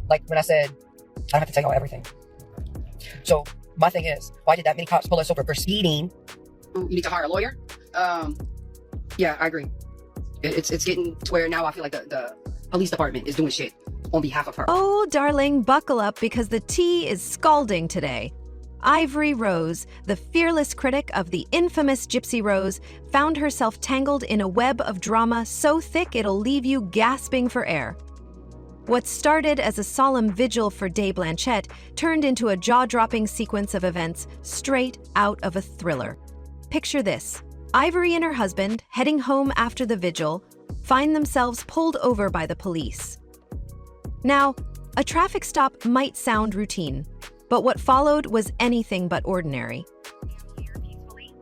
Like when I said, I don't have to tell y'all everything. So my thing is, why did that many cops pull us over for speeding? You need to hire a lawyer? Yeah, I agree. It's getting to where now I feel like the police department is doing shit on behalf of her. Oh, darling, buckle up because the tea is scalding today. Ivory Rose, the fearless critic of the infamous Gypsy Rose, found herself tangled in a web of drama so thick it'll leave you gasping for air. What started as a solemn vigil for Day Blanchette turned into a jaw-dropping sequence of events straight out of a thriller. Picture this. Ivory and her husband, heading home after the vigil, find themselves pulled over by the police. Now, a traffic stop might sound routine, but what followed was anything but ordinary. Here peacefully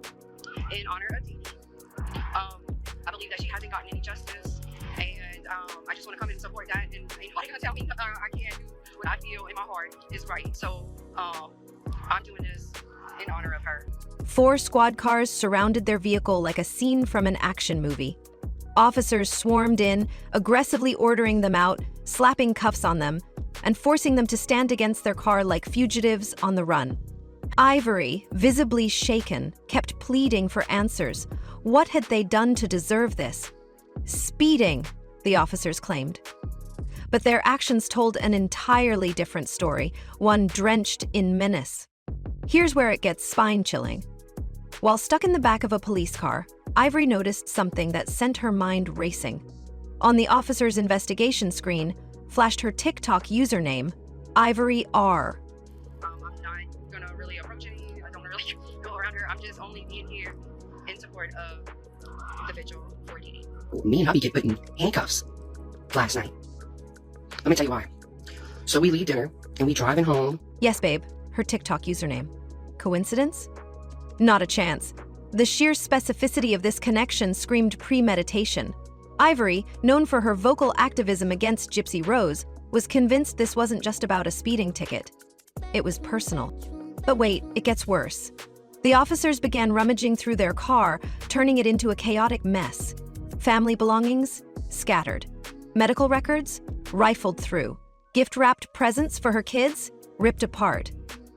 in honor of Dee. I believe that she hasn't gotten any justice, and I just want to come and support that. And ain't nobody gonna tell me I can't do what I feel in my heart is right. So I'm doing this in honor of her. 4 squad cars surrounded their vehicle like a scene from an action movie. Officers swarmed in, aggressively ordering them out, slapping cuffs on them, and forcing them to stand against their car like fugitives on the run. Ivory, visibly shaken, kept pleading for answers. What had they done to deserve this? Speeding, the officers claimed. But their actions told an entirely different story, one drenched in menace. Here's where it gets spine-chilling. While stuck in the back of a police car, Ivory noticed something that sent her mind racing. On the officer's investigation screen flashed her TikTok username, Ivory R. I'm not gonna really approach any. I don't really go around her. I'm just only being here in support of the vigil for Dee. Me and hubby get put in handcuffs last night. Let me tell you why. So we leave dinner and we driving home. Yes, babe, her TikTok username. Coincidence? Not a chance. The sheer specificity of this connection screamed premeditation. Ivory, known for her vocal activism against Gypsy Rose, was convinced this wasn't just about a speeding ticket. It was personal. But wait, it gets worse. The officers began rummaging through their car, turning it into a chaotic mess. Family belongings? Scattered. Medical records? Rifled through. Gift-wrapped presents for her kids? Ripped apart.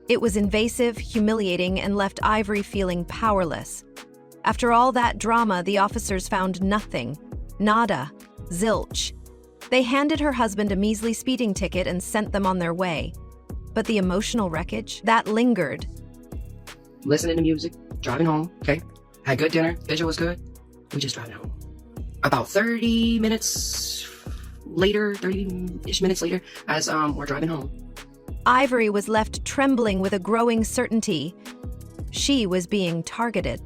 It was invasive, humiliating, and left Ivory feeling powerless. After all that drama, the officers found nothing. Nada. Zilch. They handed her husband a measly speeding ticket and sent them on their way. But the emotional wreckage, that lingered. Listening to music, driving home, okay? Had good dinner, vigil was good. We just driving home. About 30 minutes later, 30-ish minutes later, as we're driving home. Ivory was left trembling with a growing certainty. She was being targeted.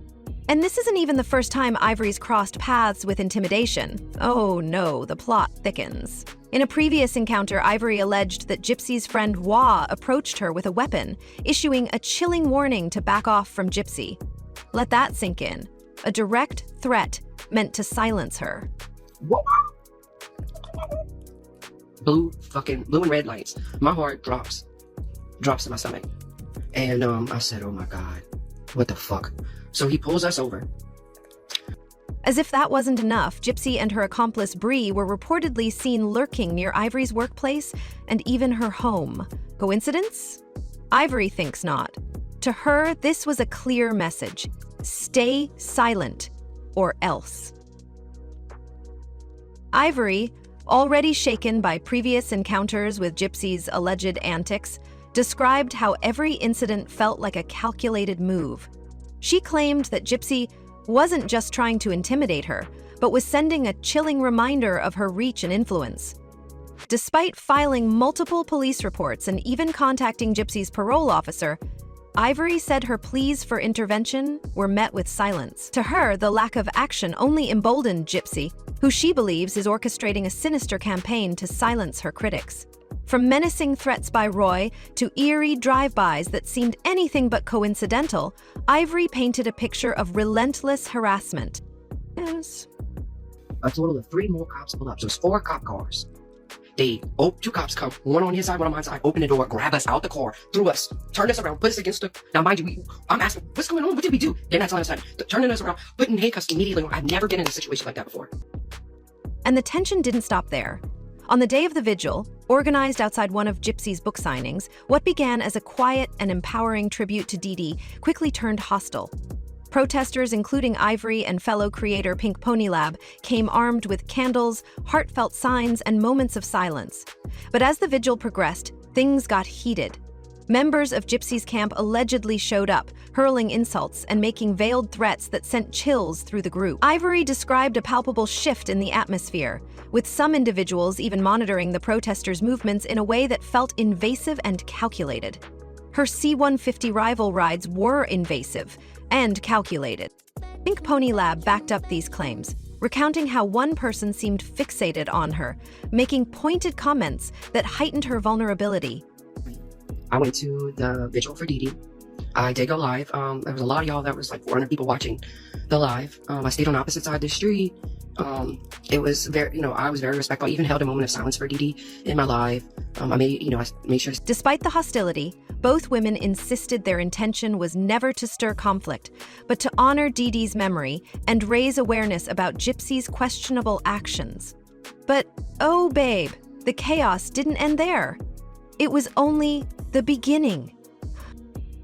And this isn't even the first time Ivory's crossed paths with intimidation. Oh no, the plot thickens. In a previous encounter, Ivory alleged that Gypsy's friend Wah approached her with a weapon, issuing a chilling warning to back off from Gypsy. Let that sink in. A direct threat meant to silence her. Blue and red lights. My heart drops in my stomach. And I said, oh my God, what the fuck? So he pulls us over. As if that wasn't enough, Gypsy and her accomplice Bree were reportedly seen lurking near Ivory's workplace and even her home. Coincidence? Ivory thinks not. To her, this was a clear message. Stay silent, or else. Ivory, already shaken by previous encounters with Gypsy's alleged antics, described how every incident felt like a calculated move. She claimed that Gypsy wasn't just trying to intimidate her, but was sending a chilling reminder of her reach and influence. Despite filing multiple police reports and even contacting Gypsy's parole officer, Ivory said her pleas for intervention were met with silence. To her, the lack of action only emboldened Gypsy, who she believes is orchestrating a sinister campaign to silence her critics. From menacing threats by Roy to eerie drive-bys that seemed anything but coincidental, Ivory painted a picture of relentless harassment. Yes. A total of 3 more cops pull up, so it's 4 cop cars. 2 cops come, one on his side, one on my side, open the door, grab us out the car, threw us, turned us around, put us against the... Now, mind you, I'm asking, what's going on? What did we do? They're not telling us that. Turning us around, putting handcuffs immediately. I've never been in a situation like that before. And the tension didn't stop there. On the day of the vigil, Organized outside one of Gypsy's book signings, what began as a quiet and empowering tribute to Didi quickly turned hostile. Protesters, including Ivory and fellow creator Pink Pony Lab, came armed with candles, heartfelt signs, and moments of silence. But as the vigil progressed, things got heated. Members of Gypsy's camp allegedly showed up, hurling insults and making veiled threats that sent chills through the group. Ivory described a palpable shift in the atmosphere, with some individuals even monitoring the protesters' movements in a way that felt invasive and calculated. Her C-150 rival rides were invasive and calculated. Pink Pony Lab backed up these claims, recounting how one person seemed fixated on her, making pointed comments that heightened her vulnerability. I went to the vigil for Didi. I did go live. There was a lot of y'all. That was like 400 people watching the live. I stayed on the opposite side of the street. It was very, I was very respectful. I even held a moment of silence for Didi in my live. I made sure. Despite the hostility, both women insisted their intention was never to stir conflict, but to honor Didi's memory and raise awareness about Gypsy's questionable actions. But, oh babe, the chaos didn't end there. It was only the beginning.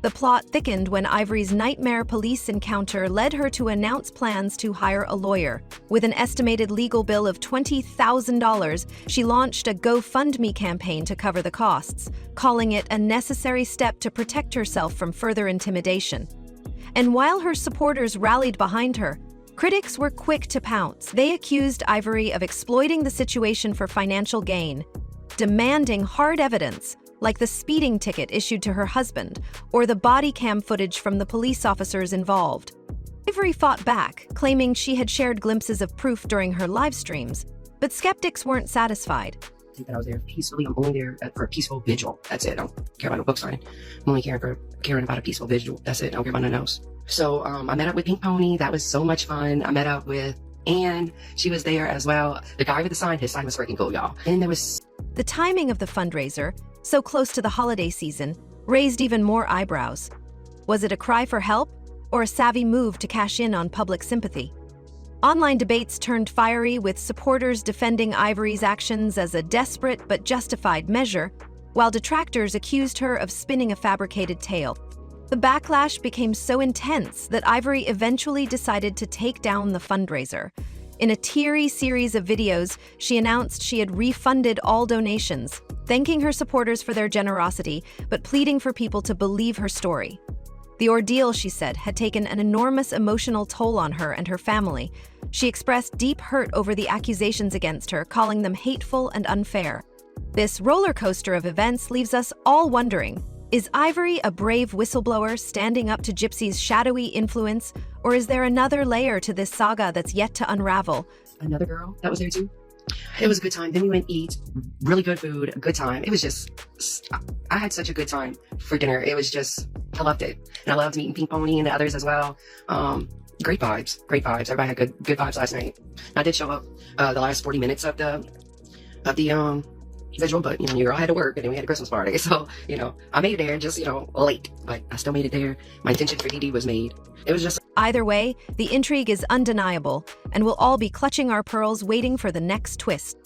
The plot thickened when Ivory's nightmare police encounter led her to announce plans to hire a lawyer. With an estimated legal bill of $20,000, she launched a GoFundMe campaign to cover the costs, calling it a necessary step to protect herself from further intimidation. And while her supporters rallied behind her, critics were quick to pounce. They accused Ivory of exploiting the situation for financial gain, demanding hard evidence, like the speeding ticket issued to her husband or the body cam footage from the police officers involved. Ivory fought back, claiming she had shared glimpses of proof during her live streams, but skeptics weren't satisfied. That I was there peacefully. I'm only there for a peaceful vigil. That's it. I don't care about no book signing. I'm only caring about a peaceful vigil. That's it. I don't care about nothing else. So I met up with Pink Pony. That was so much fun. I met up with Anne. She was there as well. The guy with the sign, his sign was freaking cool, y'all. And there was... The timing of the fundraiser, so close to the holiday season, raised even more eyebrows. Was it a cry for help or a savvy move to cash in on public sympathy? Online debates turned fiery, with supporters defending Ivory's actions as a desperate but justified measure, while detractors accused her of spinning a fabricated tale. The backlash became so intense that Ivory eventually decided to take down the fundraiser. In a teary series of videos, she announced she had refunded all donations, thanking her supporters for their generosity, but pleading for people to believe her story. The ordeal, she said, had taken an enormous emotional toll on her and her family. She expressed deep hurt over the accusations against her, calling them hateful and unfair. This roller coaster of events leaves us all wondering, is Ivory a brave whistleblower standing up to Gypsy's shadowy influence, or is there another layer to this saga that's yet to unravel? Another girl that was there too. It was a good time. Then we went eat, really good food, a good time. It was just, I had such a good time for dinner. It was just, I loved it. And I loved meeting Pink Pony and the others as well. Great vibes, great vibes. Everybody had good vibes last night. I did show up the last 40 minutes of the visual, but your girl had to work and then we had a Christmas party. So, I made it there just, late, but I still made it there. My intention for Didi was made. It was just... Either way, the intrigue is undeniable, and we'll all be clutching our pearls waiting for the next twist.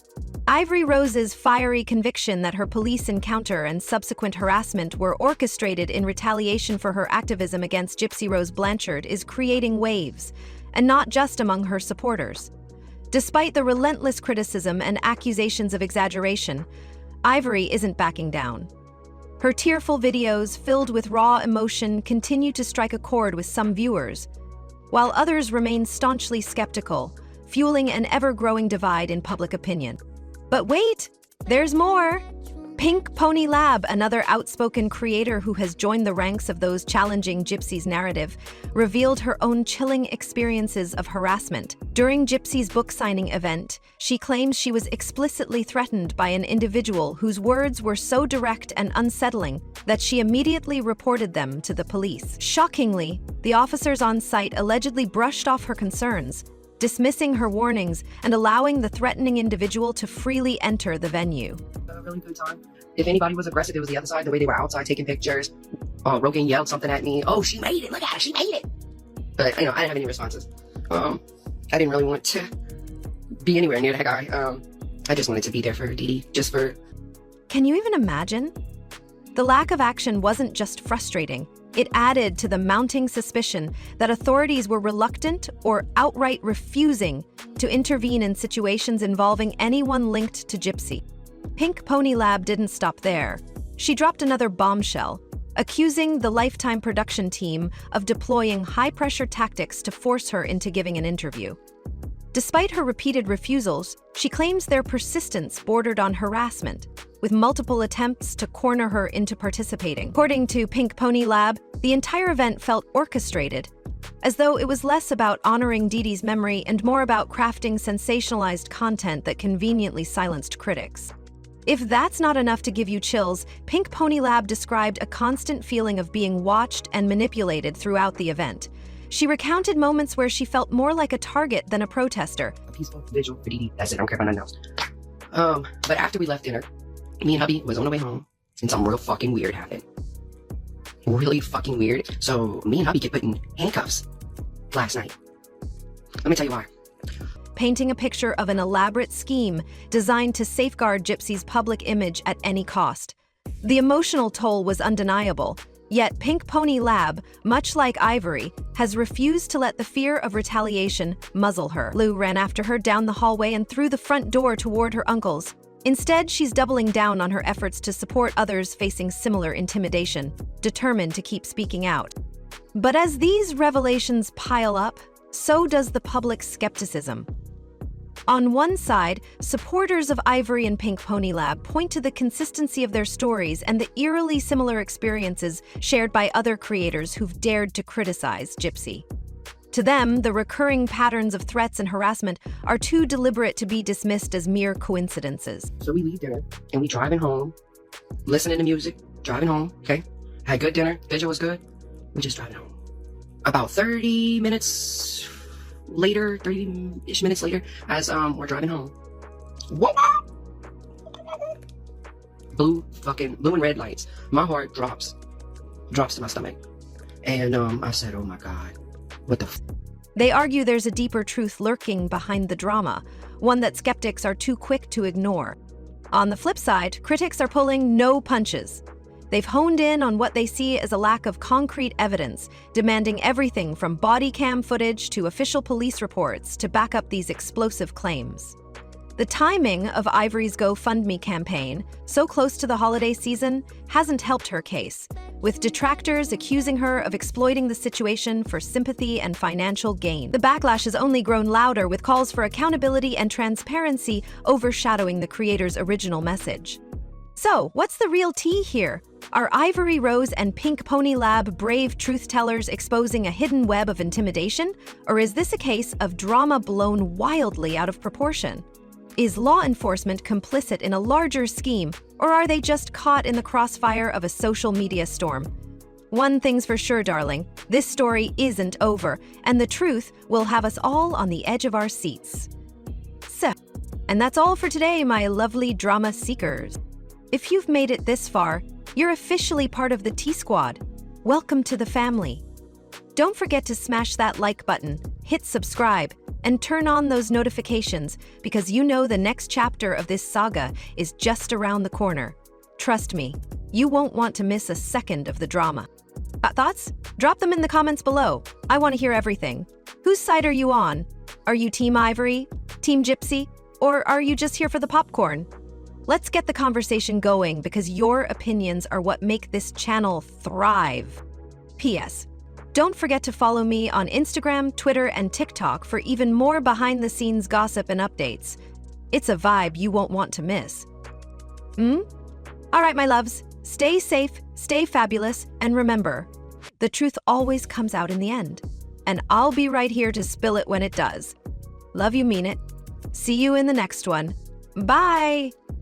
Ivory Rose's fiery conviction that her police encounter and subsequent harassment were orchestrated in retaliation for her activism against Gypsy Rose Blanchard is creating waves, and not just among her supporters. Despite the relentless criticism and accusations of exaggeration, Ivory isn't backing down. Her tearful videos, filled with raw emotion, continue to strike a chord with some viewers, while others remain staunchly skeptical, fueling an ever-growing divide in public opinion. But wait, there's more! Pink Pony Lab, another outspoken creator who has joined the ranks of those challenging Gypsy's narrative, revealed her own chilling experiences of harassment. During Gypsy's book signing event, she claims she was explicitly threatened by an individual whose words were so direct and unsettling that she immediately reported them to the police. Shockingly, the officers on site allegedly brushed off her concerns, dismissing her warnings and allowing the threatening individual to freely enter the venue. A really good time. If anybody was aggressive, it was the other side, the way they were outside taking pictures. Rogan yelled something at me. Oh, she made it. Look at her. She made it. But, I didn't have any responses. I didn't really want to be anywhere near that guy. I just wanted to be there for Didi, just for Can you even imagine? The lack of action wasn't just frustrating, it added to the mounting suspicion that authorities were reluctant or outright refusing to intervene in situations involving anyone linked to Gypsy. Pink Pony Lab didn't stop there. She dropped another bombshell, accusing the Lifetime production team of deploying high-pressure tactics to force her into giving an interview. Despite her repeated refusals, she claims their persistence bordered on harassment, with multiple attempts to corner her into participating. According to Pink Pony Lab, the entire event felt orchestrated, as though it was less about honoring Dee Dee's memory and more about crafting sensationalized content that conveniently silenced critics. If that's not enough to give you chills, Pink Pony Lab described a constant feeling of being watched and manipulated throughout the event. She recounted moments where she felt more like a target than a protester. A peaceful vigil for Dee Dee. That's it. I don't care about nothing else. But after we left dinner, me and hubby was on the way home, and something real fucking weird happened. Really fucking weird. So me and hubby get put in handcuffs last night. Let me tell you why. Painting a picture of an elaborate scheme designed to safeguard Gypsy's public image at any cost. The emotional toll was undeniable, yet Pink Pony Lab, much like Ivory, has refused to let the fear of retaliation muzzle her. Lou ran after her down the hallway and through the front door toward her uncle's. Instead, she's doubling down on her efforts to support others facing similar intimidation, determined to keep speaking out. But as these revelations pile up, so does the public's skepticism. On one side, supporters of Ivory and Pink Pony Lab point to the consistency of their stories and the eerily similar experiences shared by other creators who've dared to criticize Gypsy. To them, the recurring patterns of threats and harassment are too deliberate to be dismissed as mere coincidences. So we leave dinner, and we driving home, listening to music, driving home, okay? Had good dinner, vigil was good, we just driving home. About 30 minutes later, 30-ish minutes later, as we're driving home, whoa! Blue and red lights. My heart drops to my stomach. And I said, oh my God, what the f? They argue there's a deeper truth lurking behind the drama, one that skeptics are too quick to ignore. On the flip side, critics are pulling no punches. They've honed in on what they see as a lack of concrete evidence, demanding everything from body cam footage to official police reports to back up these explosive claims. The timing of Ivory's GoFundMe campaign, so close to the holiday season, hasn't helped her case, with detractors accusing her of exploiting the situation for sympathy and financial gain. The backlash has only grown louder, with calls for accountability and transparency overshadowing the creator's original message. So, what's the real tea here? Are Ivory Rose and Pink Pony Lab brave truth-tellers exposing a hidden web of intimidation? Or is this a case of drama blown wildly out of proportion? Is law enforcement complicit in a larger scheme, or are they just caught in the crossfire of a social media storm? One thing's for sure, darling, this story isn't over, and the truth will have us all on the edge of our seats. So, and that's all for today, my lovely drama seekers. If you've made it this far, you're officially part of the T-Squad. Welcome to the family. Don't forget to smash that like button, hit subscribe, and turn on those notifications because you know the next chapter of this saga is just around the corner. Trust me, you won't want to miss a second of the drama. Thoughts? Drop them in the comments below. I want to hear everything. Whose side are you on? Are you Team Ivory, Team Gypsy, or are you just here for the popcorn? Let's get the conversation going because your opinions are what make this channel thrive. P.S. Don't forget to follow me on Instagram, Twitter, and TikTok for even more behind-the-scenes gossip and updates. It's a vibe you won't want to miss. All right, my loves, stay safe, stay fabulous, and remember, the truth always comes out in the end. And I'll be right here to spill it when it does. Love you, mean it. See you in the next one. Bye!